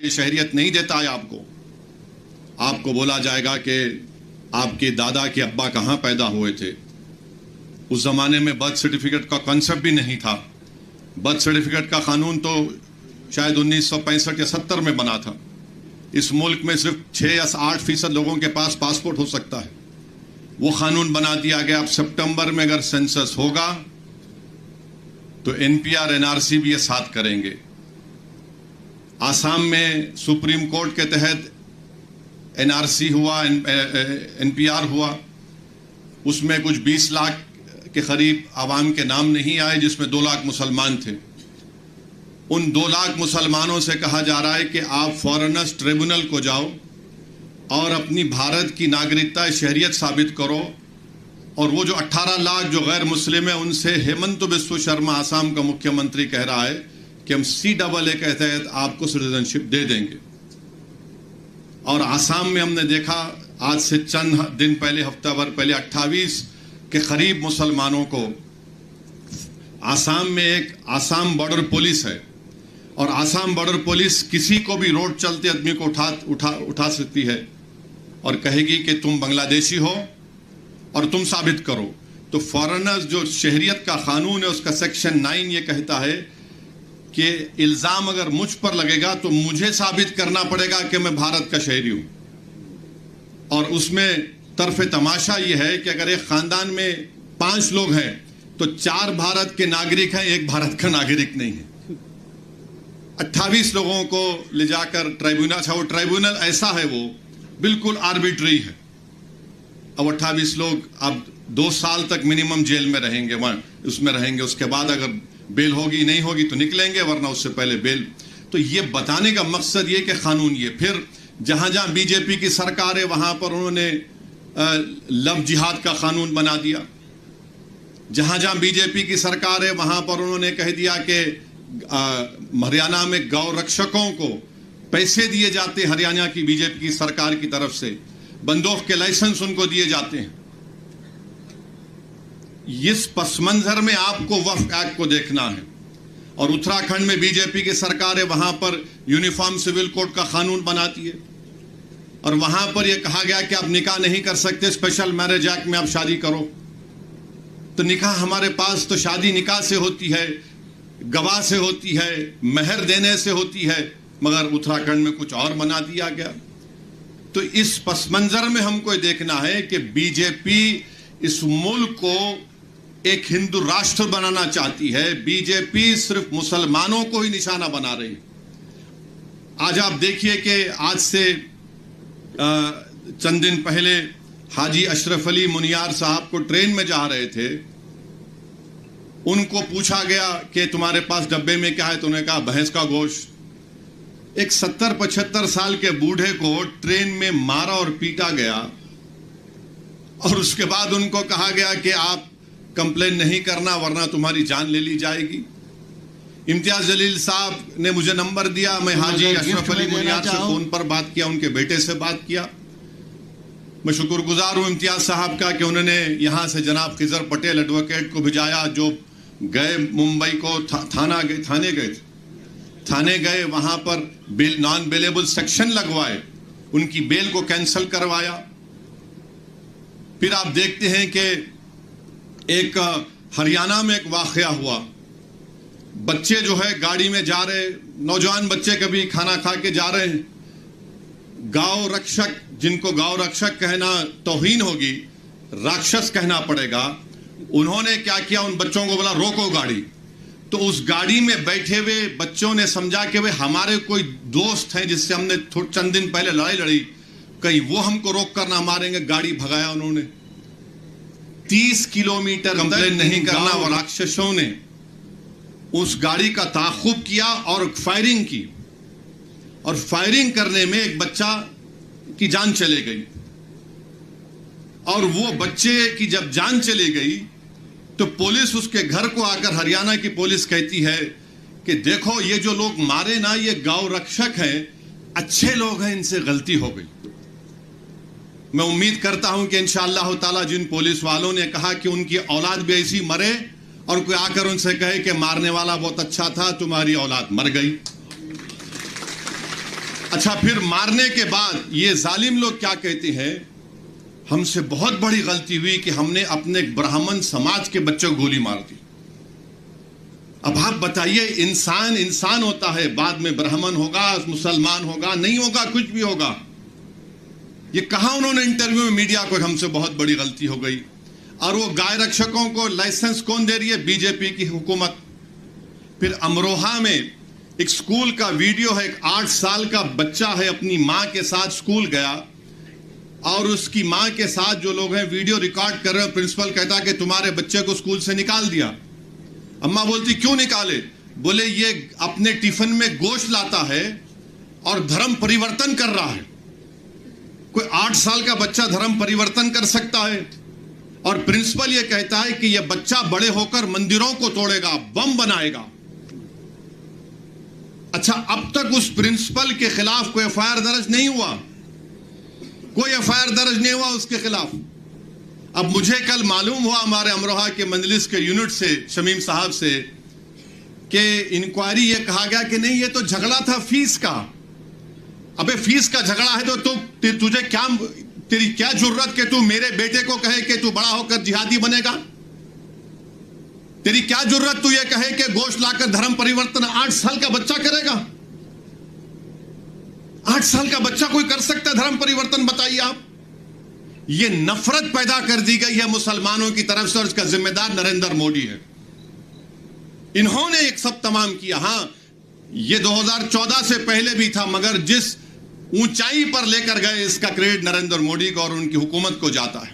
शहरियत नहीं देता है आपको बोला जाएगा कि आपके दादा के अब्बा कहाँ पैदा हुए थे। उस जमाने में बर्थ सर्टिफिकेट का कॉन्सेप्ट भी नहीं था। बर्थ सर्टिफिकेट का कानून तो शायद 1965 या 70 में बना था। इस मुल्क में सिर्फ 6 या 8% लोगों के पास पासपोर्ट हो सकता है। वो कानून बना दिया गया। अब सितंबर में अगर सेंसस होगा तो एनपीआर एनआरसी भी ये साथ करेंगे। आसाम में सुप्रीम कोर्ट के तहत एनआरसी हुआ, एनपीआर हुआ, उसमें कुछ 20 लाख के करीब आवाम के नाम नहीं आए, जिसमें 2 लाख मुसलमान थे। उन 2 लाख मुसलमानों से कहा जा रहा है कि आप फॉरेनर्स ट्रिब्यूनल को जाओ और अपनी भारत की नागरिकता शहरियत साबित करो। और वो जो 18 लाख जो गैर मुस्लिम है, उनसे हेमंत बिस्व शर्मा आसाम का मुख्यमंत्री कह रहा है कि हम CAA के तहत आपको सिटीजनशिप दे देंगे। और आसाम में हमने देखा आज से चंद दिन पहले, हफ्ता भर पहले 28 के करीब मुसलमानों को आसाम में एक आसाम बॉर्डर पुलिस है, और आसाम बॉर्डर पुलिस किसी को भी रोड चलते आदमी को उठा सकती है और कहेगी कि तुम बांग्लादेशी हो और तुम साबित करो। तो फॉरेनर्स जो शहरियत का कानून है उसका सेक्शन 9 ये कहता है कि इल्जाम अगर मुझ पर लगेगा तो मुझे साबित करना पड़ेगा कि मैं भारत का शहरी हूं। और उसमें तरफे तमाशा ये है कि अगर एक खानदान में 5 लोग हैं तो 4 भारत के नागरिक हैं, 1 भारत का नागरिक नहीं है। 28 लोगों को ले जाकर ट्राइब्यूनल, अच्छा वो ट्राइब्यूनल ऐसा है, वो बिल्कुल आर्बिट्री है। अब 28 लोग अब 2 साल तक मिनिमम जेल में रहेंगे, वहां उसमें रहेंगे। उसके बाद अगर बेल होगी नहीं होगी तो निकलेंगे, वरना उससे पहले बेल। तो ये बताने का मकसद ये कि कानून ये, फिर जहां जहां बीजेपी की सरकार है वहां पर उन्होंने लव जिहाद का कानून बना दिया। जहां जहां बीजेपी की सरकार है वहां पर उन्होंने कह दिया कि हरियाणा में गौ रक्षकों को पैसे दिए जाते, हरियाणा की बीजेपी की सरकार की तरफ से बंदूक के लाइसेंस उनको दिए जाते हैं। इस पस मंजर में आपको वक्फ एक्ट को देखना है। और उत्तराखंड में बीजेपी की सरकार है, वहां पर यूनिफॉर्म सिविल कोड का कानून बनाती है, और वहां पर यह कहा गया कि आप निकाह नहीं कर सकते, स्पेशल मैरिज एक्ट में आप शादी करो। तो निकाह हमारे पास तो शादी निकाह से होती है, गवाह से होती है, मेहर देने से होती है, मगर उत्तराखंड में कुछ और बना दिया गया। तो इस पस मंजर में हमको ये देखना है कि बीजेपी इस मुल्क को एक हिंदू राष्ट्र बनाना चाहती है। बीजेपी सिर्फ मुसलमानों को ही निशाना बना रही है। आज आप देखिए कि आज से चंद दिन पहले हाजी अशरफ अली मुनियार साहब को ट्रेन में जा रहे थे, उनको पूछा गया कि तुम्हारे पास डब्बे में क्या है, तो उन्होंने कहा भैंस का गोश्त। एक 70-75 साल के बूढ़े को ट्रेन में मारा और पीटा गया, और उसके बाद उनको कहा गया कि आप कंप्लेन नहीं करना वरना तुम्हारी जान ले ली जाएगी। इम्तियाज जलील साहब ने मुझे नंबर दिया, मैं हाजी अशरफ अली मुनियार से फोन पर बात किया, उनके बेटे से बात किया। मैं शुक्रगुजार हूं इम्तियाज साहब का कि उन्होंने यहां से जनाब खिजर पटेल एडवोकेट को भिजाया, जो गए मुंबई को थाने गए, वहां पर नॉन बेलेबल सेक्शन लगवाए, उनकी बेल को कैंसिल करवाया। फिर आप देखते हैं कि एक हरियाणा में एक वाकया हुआ, बच्चे जो है गाड़ी में जा रहे, नौजवान बच्चे कभी खाना खा के जा रहे हैं, गांव रक्षक, जिनको गांव रक्षक कहना तौहीन होगी, राक्षस कहना पड़ेगा, उन्होंने क्या किया, उन बच्चों को बोला रोको गाड़ी। तो उस गाड़ी में बैठे हुए बच्चों ने समझा कि वे हमारे कोई दोस्त हैं जिससे हमने चंद दिन पहले लड़ाई लड़ी, कहीं वो हमको रोक कर ना मारेंगे, गाड़ी भगाया उन्होंने। 30 किलोमीटर कंप्लेन नहीं करना, वो राक्षसों ने उस गाड़ी का ताक़ुब किया और फायरिंग की, और फायरिंग करने में एक बच्चा की जान चली गई। और वो बच्चे की जब जान चली गई तो पुलिस उसके घर को आकर, हरियाणा की पुलिस कहती है कि देखो ये जो लोग मारे ना, ये गांव रक्षक हैं, अच्छे लोग हैं, इनसे गलती हो गई। मैं उम्मीद करता हूं कि इंशाअल्लाह ताला जिन पुलिस वालों ने कहा कि उनकी औलाद भी ऐसी मरे, और कोई आकर उनसे कहे कि मारने वाला बहुत अच्छा था, तुम्हारी औलाद मर गई। अच्छा, फिर मारने के बाद ये जालिम लोग क्या कहते हैं, हमसे बहुत बड़ी गलती हुई कि हमने अपने ब्राह्मण समाज के बच्चों को गोली मार दी। अब आप बताइए, इंसान इंसान होता है, बाद में ब्राह्मण होगा, मुसलमान होगा, नहीं होगा, कुछ भी होगा। ये कहा उन्होंने इंटरव्यू में मीडिया को, हमसे बहुत बड़ी गलती हो गई। और वो गाय रक्षकों को लाइसेंस कौन दे रही है? बीजेपी की हुकूमत। फिर अमरोहा में एक स्कूल का वीडियो है, एक 8 साल का बच्चा है, अपनी मां के साथ स्कूल गया और उसकी मां के साथ जो लोग हैं वीडियो रिकॉर्ड कर रहे हैं। प्रिंसिपल कहता कि तुम्हारे बच्चे को स्कूल से निकाल दिया। अम्मा बोलती क्यों निकाले? बोले ये अपने टिफिन में गोश्त लाता है और धर्म परिवर्तन कर रहा है। कोई 8 साल का बच्चा धर्म परिवर्तन कर सकता है? और प्रिंसिपल ये कहता है कि यह बच्चा बड़े होकर मंदिरों को तोड़ेगा, बम बनाएगा। अच्छा, अब तक उस प्रिंसिपल के खिलाफ कोई एफआईआर दर्ज नहीं हुआ, कोई एफआईआर दर्ज नहीं हुआ उसके खिलाफ। अब मुझे कल मालूम हुआ हमारे अमरोहा के मंजलिस के यूनिट से, शमीम साहब से, कि इंक्वायरी ये कहा गया कि नहीं, ये तो झगड़ा था फीस का। अबे फीस का झगड़ा है तो तुझे क्या, तेरी क्या जरूरत कि तू मेरे बेटे को कहे कि तू बड़ा होकर जिहादी बनेगा? तेरी क्या जरूरत तू ये कहे कि गोश्त लाकर धर्म परिवर्तन 8 साल का बच्चा करेगा? 8 साल का बच्चा कोई कर सकता है धर्म परिवर्तन? बताइए आप। ये नफरत पैदा कर दी गई है मुसलमानों की तरफ से और इसका जिम्मेदार नरेंद्र मोदी है। इन्होंने एक सब तमाम किया। हां, ये 2014 से पहले भी था, मगर जिस ऊंचाई पर लेकर गए इसका क्रेडिट नरेंद्र मोदी को और उनकी हुकूमत को जाता है।